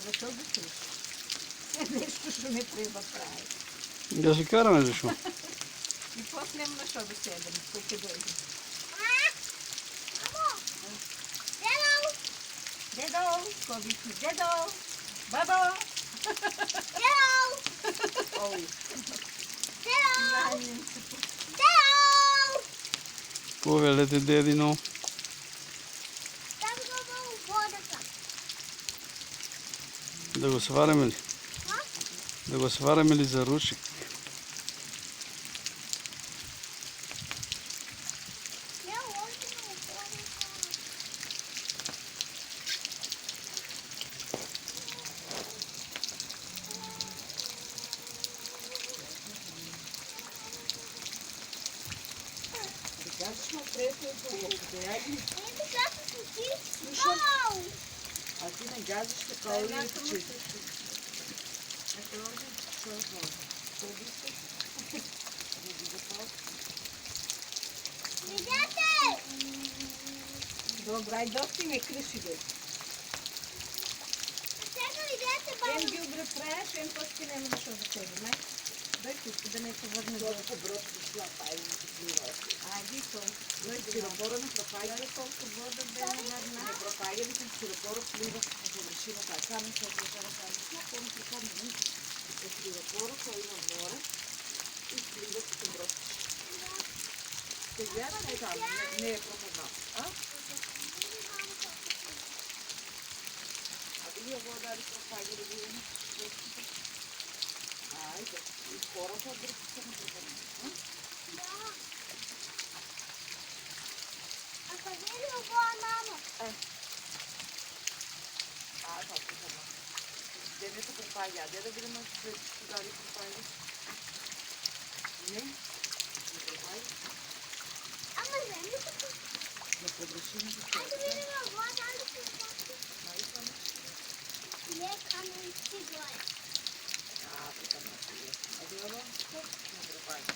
за що дитиш? Це нещо, що не треба правити. Да си караме защо? І почнемо на що да седем, поки дойде. Дедо, ко-вики, дедо, бабо. Ой. Нанинцето. Повелете дедино. Да го свараме ли? Да го свараме ли за рушик? Сега ще ме приятелство, покояли. А ти не газиш така или че? Добре, ай доста ме криши бе. Ем ги обрепреш, ем после няма да шо да тебе, не? Дай тук, да не се върне до... Толкова брод дошла, пайно да се плюваше. Аги, толкова. Но и стиропора на пропайга. Толкова вода бе навърна. Не пропайга ли съм стиропора плюва по повършината. Само се отложава там. Напълно прикладно. Е стиропора, той има море и плюва като брод. Сега не там, не е пропаднал. А? Вие вода ли пропайга да видим? Айде, и хората друг са на пропаднал. А къде ли обоя, мамо? Това е това. Денето пропайга. Де да видим след кога ли пропайга? Не? Не пропайга? Ама вземи като... На повършината. Айде видим обоя, там да се изпочи. Най-само. Не, камен си гоя. Така, така. Айде, баба. Не пропайга.